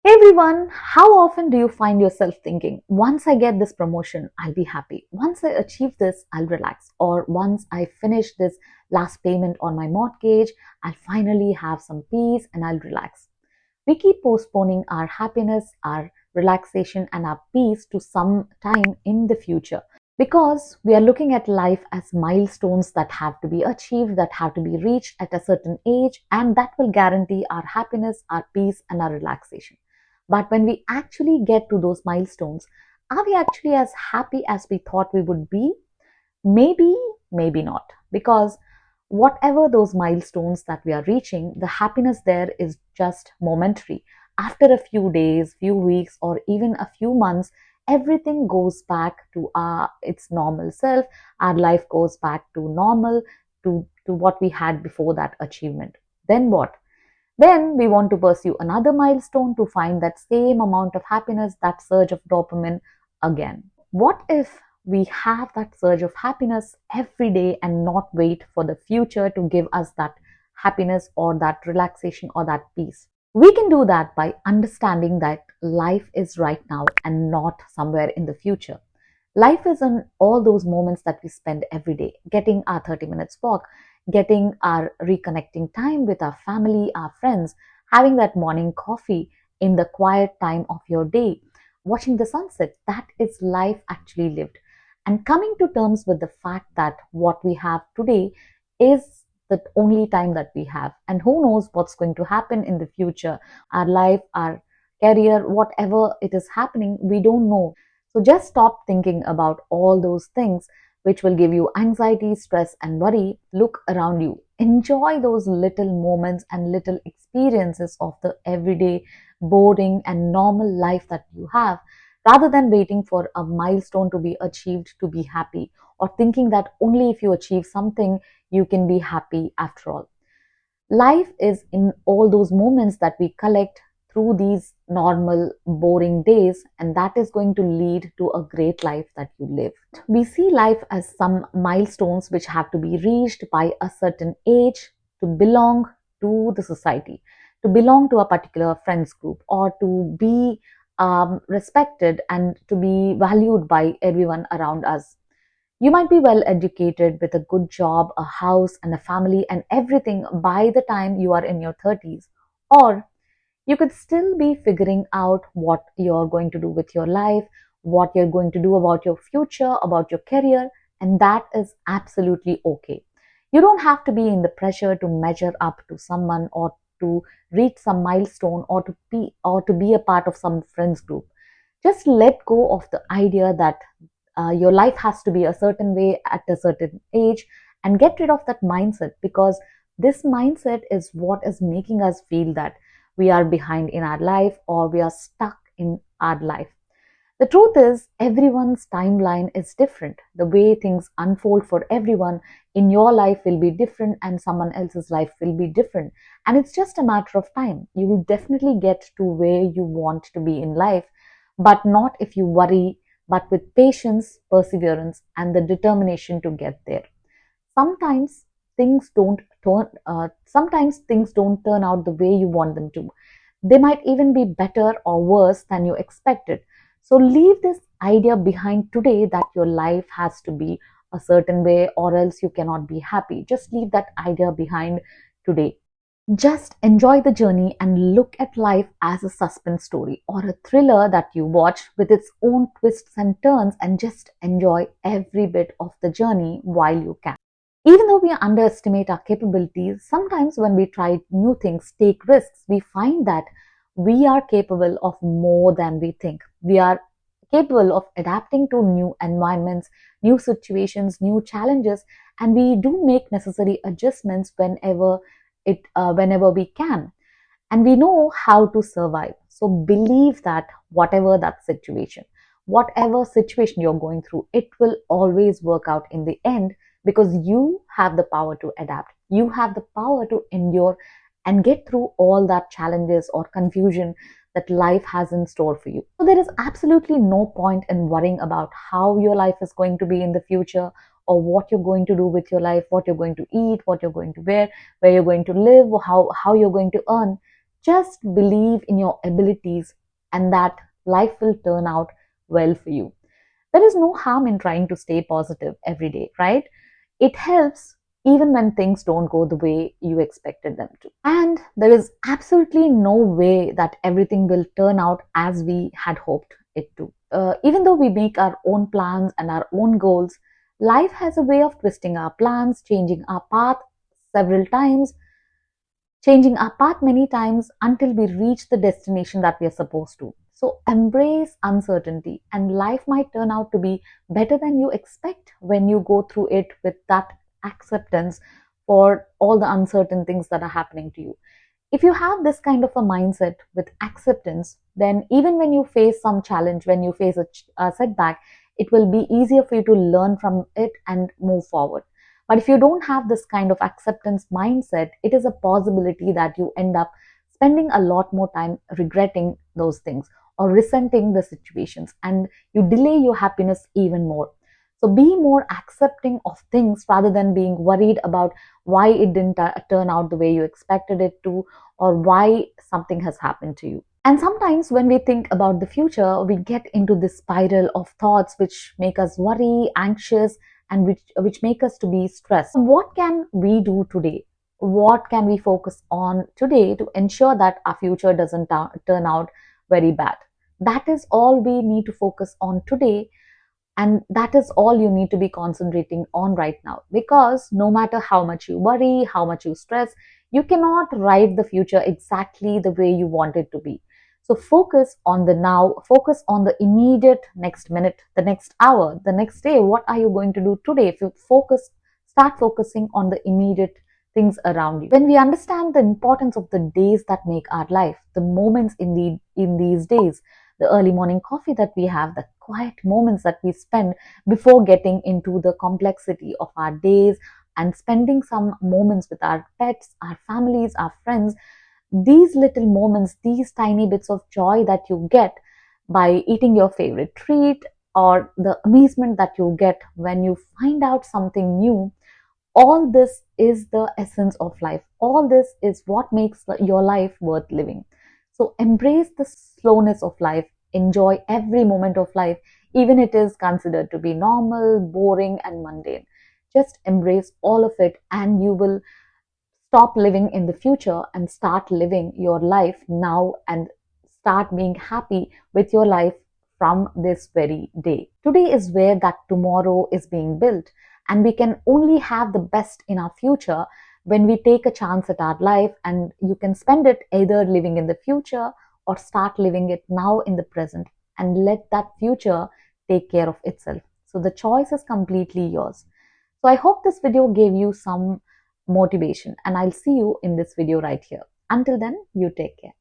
Hey everyone, how often do you find yourself thinking, once I get this promotion, I'll be happy. Once I achieve this, I'll relax. Or once I finish this last payment on my mortgage, I'll finally have some peace and I'll relax. We keep postponing our happiness, our relaxation, and our peace to some time in the future because we are looking at life as milestones that have to be achieved, that have to be reached at a certain age, and that will guarantee our happiness, our peace, and our relaxation. But when we actually get to those milestones, are we actually as happy as we thought we would be? Maybe, maybe not. Because whatever those milestones that we are reaching, the happiness there is just momentary. After a few days, few weeks, or even a few months, everything goes back to its normal self. Our life goes back to normal, to what we had before that achievement. Then what? Then we want to pursue another milestone to find that same amount of happiness, that surge of dopamine again. What if we have that surge of happiness every day and not wait for the future to give us that happiness or that relaxation or that peace? We can do that by understanding that life is right now and not somewhere in the future. Life is in all those moments that we spend every day, getting our 30 minutes walk, getting our reconnecting time with our family, our friends, having that morning coffee in the quiet time of your day, watching the sunset. That is life actually lived. And coming to terms with the fact that what we have today is the only time that we have. And who knows what's going to happen in the future, our life, our career, whatever it is happening, we don't know. So just stop thinking about all those things which will give you anxiety, stress, and worry. Look around you. Enjoy those little moments and little experiences of the everyday, boring, and normal life that you have, rather than waiting for a milestone to be achieved to be happy, or thinking that only if you achieve something, you can be happy after all. Life is in all those moments that we collect through these normal, boring days, and that is going to lead to a great life that you live. We see life as some milestones which have to be reached by a certain age to belong to the society, to belong to a particular friends group, or to be respected and to be valued by everyone around us. You might be well educated with a good job, a house, and a family, and everything by the time you are in your 30s. Or you could still be figuring out what you're going to do with your life, what you're going to do about your future, about your career, and that is absolutely okay. You don't have to be in the pressure to measure up to someone or to reach some milestone or to be a part of some friends group. Just let go of the idea that your life has to be a certain way at a certain age, and get rid of that mindset, because this mindset is what is making us feel that we are behind in our life or we are stuck in our life. The truth is, everyone's timeline is different. The way things unfold for everyone in your life will be different, and someone else's life will be different. And it's just a matter of time. You will definitely get to where you want to be in life, but not if you worry, but with patience, perseverance, and the determination to get there. Sometimes sometimes things don't turn out the way you want them to. They might even be better or worse than you expected. So leave this idea behind today that your life has to be a certain way or else you cannot be happy. Just leave that idea behind today. Just enjoy the journey and look at life as a suspense story or a thriller that you watch with its own twists and turns, and just enjoy every bit of the journey while you can. Even though we underestimate our capabilities, sometimes when we try new things, take risks, we find that we are capable of more than we think. We are capable of adapting to new environments, new situations, new challenges, and we do make necessary adjustments whenever we can. And we know how to survive. So believe that whatever situation you're going through, it will always work out in the end, because you have the power to adapt. You have the power to endure and get through all that challenges or confusion that life has in store for you. So there is absolutely no point in worrying about how your life is going to be in the future, or what you're going to do with your life, what you're going to eat, what you're going to wear, where you're going to live, how you're going to earn. Just believe in your abilities and that life will turn out well for you. There is no harm in trying to stay positive every day, right? It helps even when things don't go the way you expected them to. And there is absolutely no way that everything will turn out as we had hoped it to. Even though we make our own plans and our own goals, life has a way of twisting our plans, several times, changing our path many times until we reach the destination that we are supposed to. So embrace uncertainty, and life might turn out to be better than you expect when you go through it with that acceptance for all the uncertain things that are happening to you. If you have this kind of a mindset with acceptance, then even when you face some challenge, when you face a setback, it will be easier for you to learn from it and move forward. But if you don't have this kind of acceptance mindset, it is a possibility that you end up spending a lot more time regretting those things or resenting the situations, and you delay your happiness even more. So be more accepting of things rather than being worried about why it didn't turn out the way you expected it to, or why something has happened to you. And sometimes when we think about the future, we get into this spiral of thoughts which make us worry, anxious, and which make us to be stressed. What can we do today? What can we focus on today to ensure that our future doesn't turn out very bad? That is all we need to focus on today, and that is all you need to be concentrating on right now. Because no matter how much you worry, how much you stress, you cannot write the future exactly the way you want it to be. So focus on the now, focus on the immediate next minute, the next hour, the next day. What are you going to do today? If you start focusing on the immediate things around you. When we understand the importance of the days that make our life, the moments in these days, the early morning coffee that we have, the quiet moments that we spend before getting into the complexity of our days and spending some moments with our pets, our families, our friends, these little moments, these tiny bits of joy that you get by eating your favorite treat, or the amazement that you get when you find out something new, all this is the essence of life. All this is what makes your life worth living. So embrace the slowness of life, enjoy every moment of life, even it is considered to be normal, boring, and mundane. Just embrace all of it, and you will stop living in the future and start living your life now, and start being happy with your life from this very day. Today is where that tomorrow is being built, and we can only have the best in our future when we take a chance at our life, and you can spend it either living in the future or start living it now in the present, and let that future take care of itself. So the choice is completely yours. So I hope this video gave you some motivation, and I'll see you in this video right here. Until then, you take care.